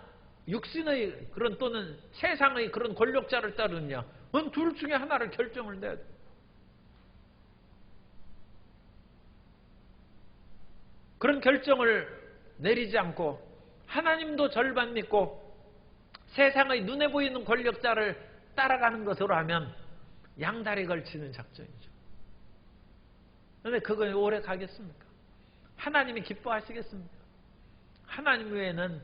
육신의 그런 또는 세상의 그런 권력자를 따르느냐 그건 둘 중에 하나를 결정을 내야 돼요. 그런 결정을 내리지 않고 하나님도 절반 믿고 세상의 눈에 보이는 권력자를 따라가는 것으로 하면 양다리 걸치는 작전이죠. 그런데 그건 오래 가겠습니까? 하나님이 기뻐하시겠습니까? 하나님 외에는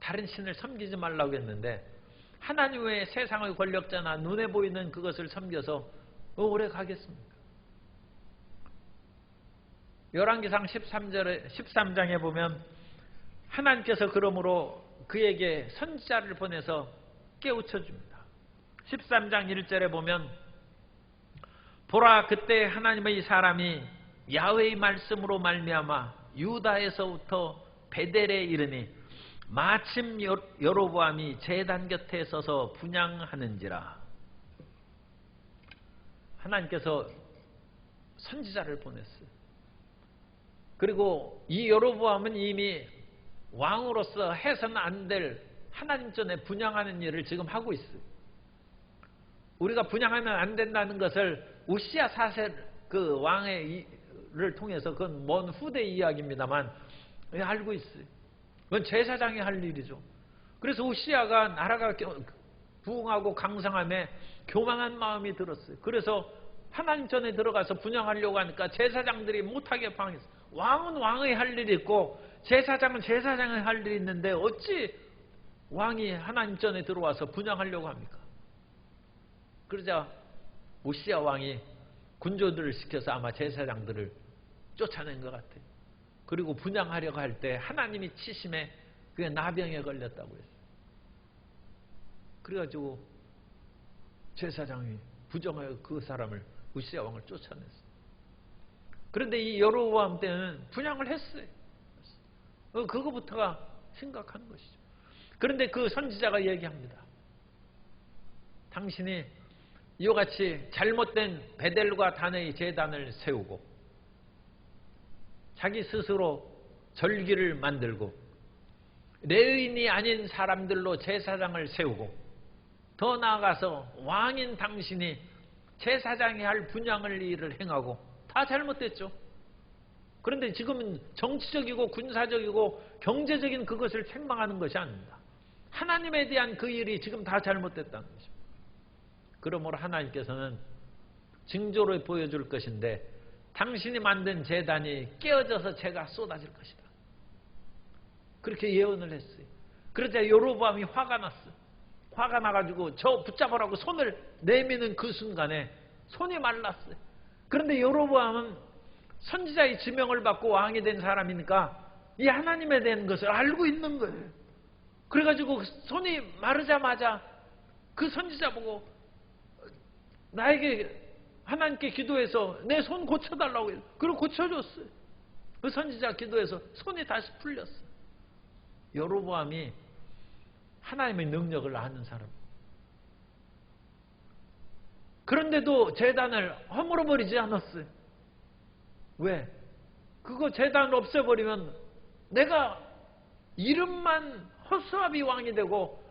다른 신을 섬기지 말라고 했는데 하나님 외에 세상의 권력자나 눈에 보이는 그것을 섬겨서 오래 가겠습니까? 열왕기상 13장에 보면 하나님께서 그러므로 그에게 선지자를 보내서 깨우쳐 줍니다. 13장 1절에 보면 보라 그때 하나님의 사람이 야훼의 말씀으로 말미암아 유다에서부터 베델에 이르니 마침 여로보암이 제단 곁에 서서 분향하는지라. 하나님께서 선지자를 보냈어요. 그리고 이 여로보암은 이미 왕으로서 해서는 안 될 하나님 전에 분향하는 일을 지금 하고 있어요. 우리가 분향하면 안 된다는 것을 우시야 4세 그 왕의 를 통해서 그건 먼 후대 이야기입니다만 알고 있어요. 그건 제사장이 할 일이죠. 그래서 우시야가 나라가 부흥하고 강성함에 교만한 마음이 들었어요. 그래서 하나님 전에 들어가서 분향하려고 하니까 제사장들이 못하게 방해했어요. 왕은 왕의 할 일이 있고 제사장은 제사장의 할 일이 있는데 어찌 왕이 하나님 전에 들어와서 분향하려고 합니까? 그러자 우시야 왕이 군조들을 시켜서 아마 제사장들을 쫓아낸 것 같아요. 그리고 분향하려고 할 때 하나님이 치심에 그게 나병에 걸렸다고 했어요. 그래가지고 제사장이 부정하여 그 사람을 우시야 왕을 쫓아냈어요. 그런데 이 여로보암 때는 분향을 했어요. 그거부터가 심각한 것이죠. 그런데 그 선지자가 얘기합니다. 당신이 이와 같이 잘못된 베델과 단의 제단을 세우고 자기 스스로 절기를 만들고 레위인이 아닌 사람들로 제사장을 세우고 더 나아가서 왕인 당신이 제사장이 할 분향을 일을 행하고 다 잘못됐죠. 그런데 지금은 정치적이고 군사적이고 경제적인 그것을 책망하는 것이 아닙니다. 하나님에 대한 그 일이 지금 다 잘못됐다는 것입니다. 그러므로 하나님께서는 징조로 보여줄 것인데 당신이 만든 제단이 깨어져서 재가 쏟아질 것이다. 그렇게 예언을 했어요. 그러자 여로보암이 화가 났어요. 화가 나가지고 저 붙잡으라고 손을 내미는 그 순간에 손이 말랐어요. 그런데 여로보암은 선지자의 지명을 받고 왕이 된 사람이니까 이 하나님에 대한 것을 알고 있는 거예요. 그래가지고 손이 마르자마자 그 선지자 보고 나에게 하나님께 기도해서 내 손 고쳐달라고 해요. 그리고 고쳐줬어요. 그 선지자 기도해서 손이 다시 풀렸어요. 여로보암이 하나님의 능력을 아는 사람. 그런데도 제단을 허물어버리지 않았어요. 왜? 그거 제단을 없애버리면 내가 이름만 호스아비 왕이 되고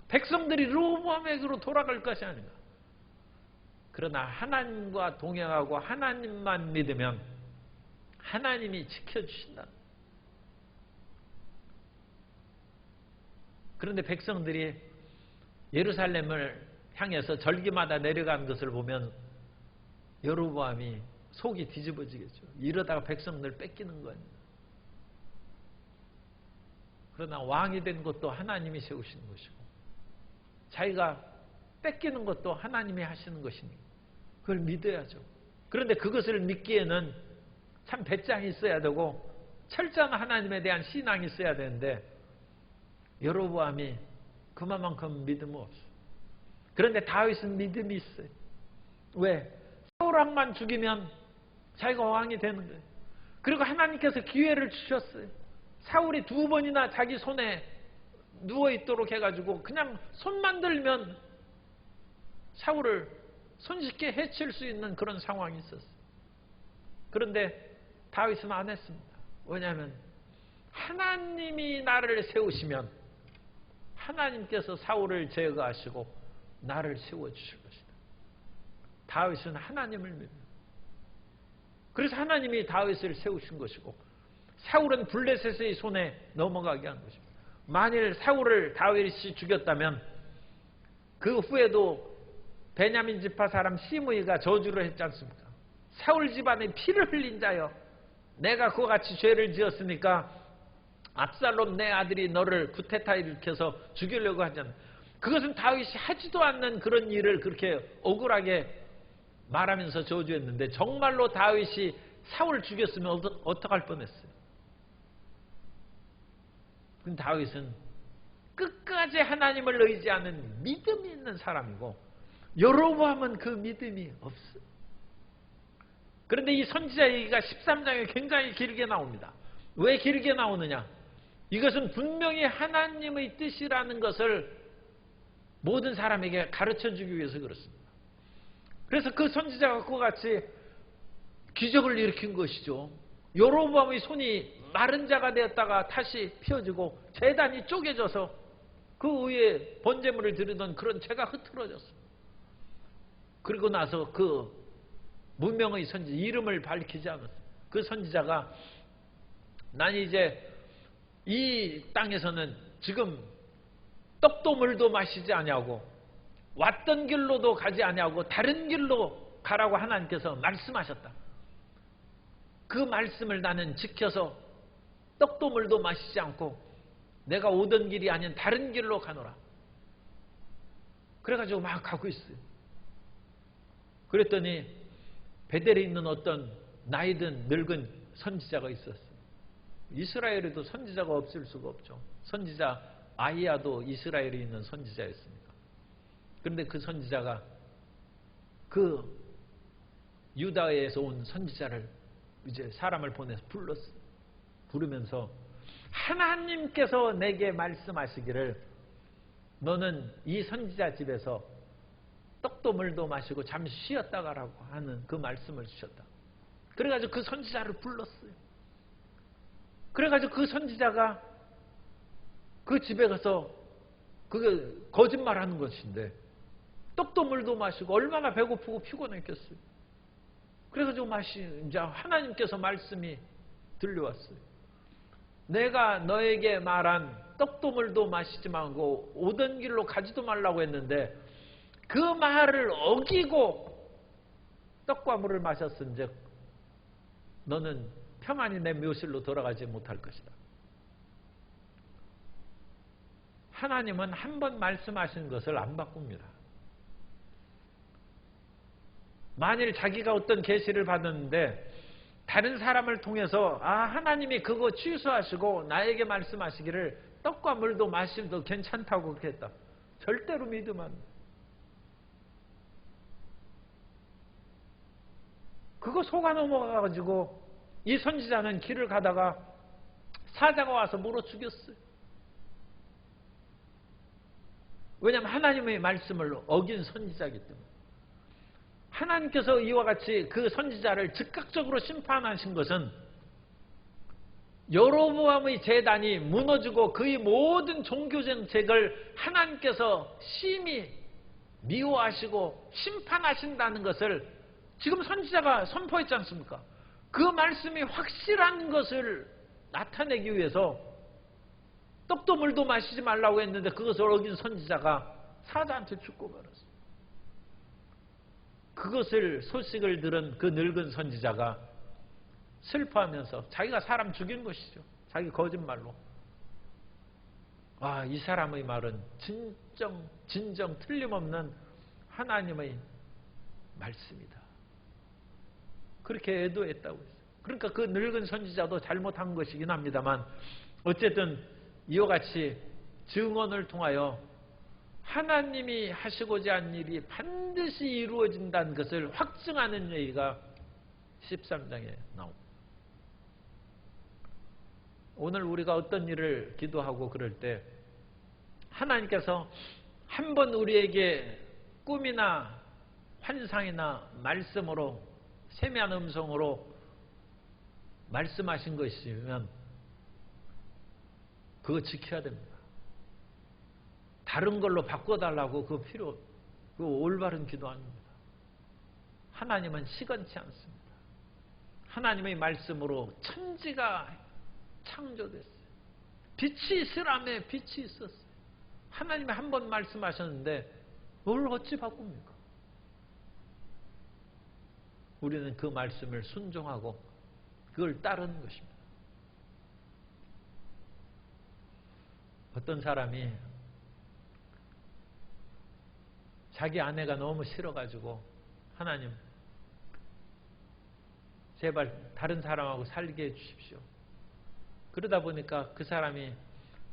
백성들이 르호보암에게로 돌아갈 것이 아닌가. 그러나 하나님과 동행하고 하나님만 믿으면 하나님이 지켜주신다. 그런데 백성들이 예루살렘을 향해서 절기마다 내려가는 것을 보면 여로보암이 속이 뒤집어지겠죠. 이러다가 백성들 뺏기는 거예요. 그러나 왕이 된 것도 하나님이 세우시는 것이고 자기가 뺏기는 것도 하나님이 하시는 것이니 그걸 믿어야죠. 그런데 그것을 믿기에는 참 배짱이 있어야 되고 철저한 하나님에 대한 신앙이 있어야 되는데 여로보암이 그만큼 믿음이 없어요. 그런데 다윗은 믿음이 있어요. 왜? 사울 왕만 죽이면 자기가 왕이 되는 거예요. 그리고 하나님께서 기회를 주셨어요. 사울이 2번이나 자기 손에 누워있도록 해가지고 그냥 손만 들면 사울을 손쉽게 해칠 수 있는 그런 상황이 있었어요. 그런데 다윗은 안 했습니다. 왜냐하면 하나님이 나를 세우시면 하나님께서 사울을 제거하시고 나를 세워주실 것이다. 다윗은 하나님을 믿어요. 그래서 하나님이 다윗을 세우신 것이고 사울은 블레셋의 손에 넘어가게 한 것입니다. 만일 사울을 다윗이 죽였다면 그 후에도 베냐민 지파 사람 시므이가 저주를 했지 않습니까? 사울 집안에 피를 흘린 자여 내가 그와 같이 죄를 지었으니까 압살롬 내 아들이 너를 구테타 일으켜서 죽이려고 하잖아. 그것은 다윗이 하지도 않는 그런 일을 그렇게 억울하게 말하면서 저주했는데 정말로 다윗이 사울 죽였으면 어떡할 뻔했어요. 근데 다윗은 끝까지 하나님을 의지하는 믿음이 있는 사람이고 여로보암은 그 믿음이 없어요. 그런데 이 선지자 얘기가 13장에 굉장히 길게 나옵니다. 왜 길게 나오느냐? 이것은 분명히 하나님의 뜻이라는 것을 모든 사람에게 가르쳐주기 위해서 그렇습니다. 그래서 그 선지자가 그와 같이 기적을 일으킨 것이죠. 여로보암의 손이 마른 자가 되었다가 다시 펴지고 제단이 쪼개져서 그 위에 번제물을 드리던 그런 재가 흐트러졌습니다. 그리고 나서 그 무명의 선지 이름을 밝히지 않았어요. 그 선지자가 난 이제 이 땅에서는 지금 떡도 물도 마시지 아니하고 왔던 길로도 가지 아니하고 다른 길로 가라고 하나님께서 말씀하셨다. 그 말씀을 나는 지켜서 떡도 물도 마시지 않고 내가 오던 길이 아닌 다른 길로 가노라. 그래가지고 막 가고 있어요. 그랬더니 베델에 있는 어떤 나이든 늙은 선지자가 있었어요. 이스라엘에도 선지자가 없을 수가 없죠. 선지자 아이야도 이스라엘에 있는 선지자였습니다. 그런데 그 선지자가 그 유다에서 온 선지자를 이제 사람을 보내서 불렀어요. 부르면서 하나님께서 내게 말씀하시기를 너는 이 선지자 집에서 떡도 물도 마시고 잠시 쉬었다 가라고 하는 그 말씀을 주셨다. 그래가지고 그 선지자를 불렀어요. 그래가지고 그 선지자가 그 집에 가서 그게 거짓말하는 것인데 떡도 물도 마시고 얼마나 배고프고 피곤했겠어요. 그래가지고 이제 하나님께서 말씀이 들려왔어요. 내가 너에게 말한 떡도 물도 마시지 말고 오던 길로 가지도 말라고 했는데 그 말을 어기고 떡과 물을 마셨은즉 너는 평안히 내 묘실로 돌아가지 못할 것이다. 하나님은 한 번 말씀하신 것을 안 바꿉니다. 만일 자기가 어떤 계시를 받았는데 다른 사람을 통해서 하나님이 그거 취소하시고 나에게 말씀하시기를 떡과 물도 마셔도 괜찮다고 그렇게 했다. 절대로 믿으면 안 돼. 그거 속아 넘어가가지고 이 선지자는 길을 가다가 사자가 와서 물어 죽였어요. 왜냐하면 하나님의 말씀을 어긴 선지자이기 때문에. 하나님께서 이와 같이 그 선지자를 즉각적으로 심판하신 것은 여로보암의 제단이 무너지고 그의 모든 종교 정책을 하나님께서 심히 미워하시고 심판하신다는 것을 지금 선지자가 선포했지 않습니까? 그 말씀이 확실한 것을 나타내기 위해서 떡도 물도 마시지 말라고 했는데 그것을 어긴 선지자가 사자한테 죽고 말았어요. 그것을 소식을 들은 그 늙은 선지자가 슬퍼하면서 자기가 사람 죽인 것이죠. 자기 거짓말로. 이 사람의 말은 진정 틀림없는 하나님의 말씀이다. 그렇게 애도했다고 했어요. 그러니까 그 늙은 선지자도 잘못한 것이긴 합니다만 어쨌든 이와 같이 증언을 통하여 하나님이 하시고자 한 일이 반드시 이루어진다는 것을 확증하는 얘기가 13장에 나옵니다. 오늘 우리가 어떤 일을 기도하고 그럴 때 하나님께서 한 번 우리에게 꿈이나 환상이나 말씀으로 세미한 음성으로 말씀하신 것이면 그거 지켜야 됩니다. 다른 걸로 바꿔달라고 그거 올바른 기도 아닙니다. 하나님은 시건치 않습니다. 하나님의 말씀으로 천지가 창조됐어요. 빛이 있으라며 빛이 있었어요. 하나님이 한 번 말씀하셨는데 뭘 어찌 바꿉니까? 우리는 그 말씀을 순종하고 그걸 따르는 것입니다. 어떤 사람이 자기 아내가 너무 싫어가지고 하나님 제발 다른 사람하고 살게 해주십시오. 그러다 보니까 그 사람이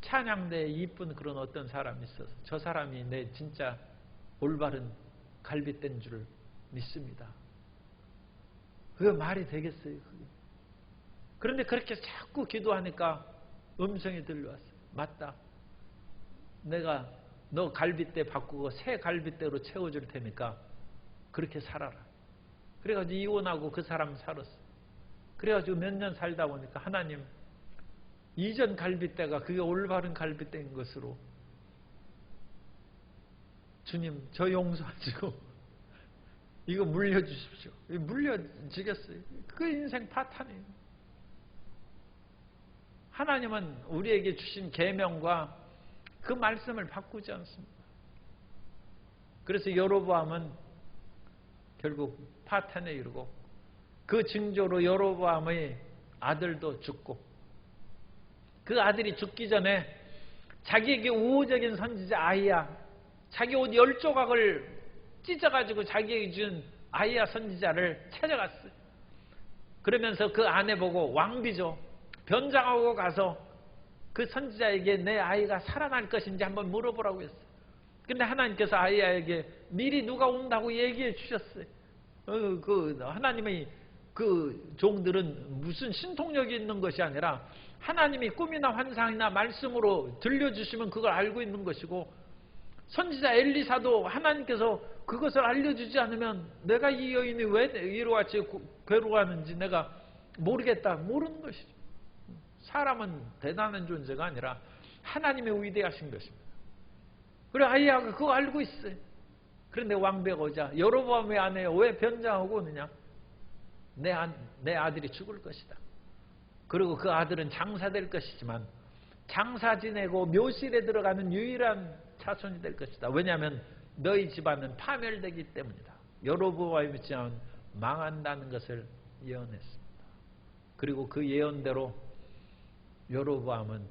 찬양대에 이쁜 그런 어떤 사람이 있어서 저 사람이 내 진짜 올바른 갈빗된 줄 믿습니다. 그게 말이 되겠어요? 그게. 그런데 그렇게 자꾸 기도하니까 음성이 들려왔어요. 맞다. 내가 너 갈빗대 바꾸고 새 갈빗대로 채워줄 테니까 그렇게 살아라. 그래가지고 이혼하고 그 사람 살았어. 그래가지고 몇 년 살다 보니까 하나님 이전 갈빗대가 그게 올바른 갈빗대인 것으로 주님 저 용서하시고 이거 물려주십시오. 물려주겠어요. 그 인생 파탄이에요. 하나님은 우리에게 주신 계명과 그 말씀을 바꾸지 않습니다. 그래서 여로보암은 결국 파탄에 이르고 그 징조로 여로보암의 아들도 죽고 그 아들이 죽기 전에 자기에게 우호적인 선지자 아히야 자기 옷 10조각을 찢어가지고 자기에게 준 아히야 선지자를 찾아갔어요. 그러면서 그 아내 보고 왕비죠. 변장하고 가서 그 선지자에게 내 아이가 살아날 것인지 한번 물어보라고 했어요. 근데 하나님께서 아히야에게 미리 누가 온다고 얘기해 주셨어요. 하나님의 그 종들은 무슨 신통력이 있는 것이 아니라 하나님이 꿈이나 환상이나 말씀으로 들려주시면 그걸 알고 있는 것이고 선지자 엘리사도 하나님께서 그것을 알려주지 않으면 내가 이 여인이 왜 이와 같이 괴로워하는지 내가 모르겠다. 모르는 것이죠. 사람은 대단한 존재가 아니라 하나님의 위대하신 것입니다. 그래 아히야가 그거 알고 있어요. 그런데 왕비가 오자 여로보암의 아내여 왜 변장하고 오느냐? 내 아들이 죽을 것이다. 그리고 그 아들은 장사될 것이지만 장사 지내고 묘실에 들어가는 유일한 자손이 될 것이다. 왜냐하면 너희 집안은 파멸되기 때문이다. 여로보암이 믿지 않으면 망한다는 것을 예언했습니다. 그리고 그 예언대로 여로보암은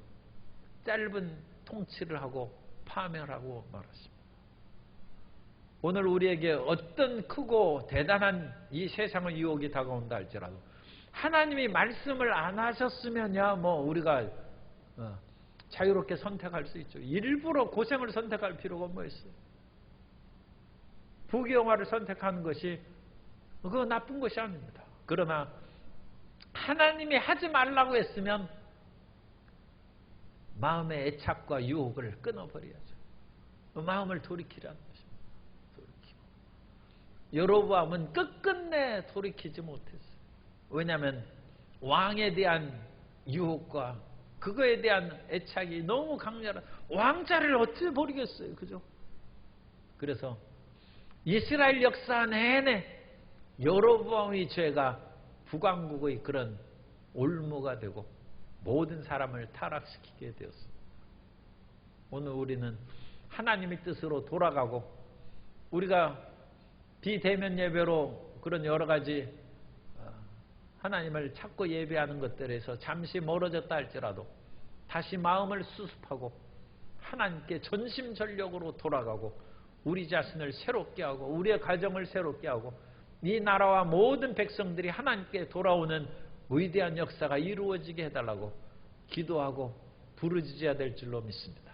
짧은 통치를 하고 파멸하고 말았습니다. 오늘 우리에게 어떤 크고 대단한 이 세상의 유혹이 다가온다 할지라도 하나님이 말씀을 안 하셨으면야 우리가 자유롭게 선택할 수 있죠. 일부러 고생을 선택할 필요가 뭐 있어요? 부귀영화를 선택하는 것이 그거 나쁜 것이 아닙니다. 그러나 하나님이 하지 말라고 했으면 마음의 애착과 유혹을 끊어버려야죠. 마음을 돌이키라는 것입니다. 돌이키고. 여로보암은 끝끝내 돌이키지 못했어요. 왜냐하면 왕에 대한 유혹과 그거에 대한 애착이 너무 강렬한, 왕자를 어찌 버리겠어요. 그죠? 그래서 이스라엘 역사 내내 여로보암의 죄가 북왕국의 그런 올무가 되고 모든 사람을 타락시키게 되었습니다. 오늘 우리는 하나님의 뜻으로 돌아가고 우리가 비대면 예배로 그런 여러 가지 하나님을 찾고 예배하는 것들에서 잠시 멀어졌다 할지라도 다시 마음을 수습하고 하나님께 전심전력으로 돌아가고 우리 자신을 새롭게 하고 우리의 가정을 새롭게 하고 이 나라와 모든 백성들이 하나님께 돌아오는 위대한 역사가 이루어지게 해달라고 기도하고 부르짖어야 될 줄로 믿습니다.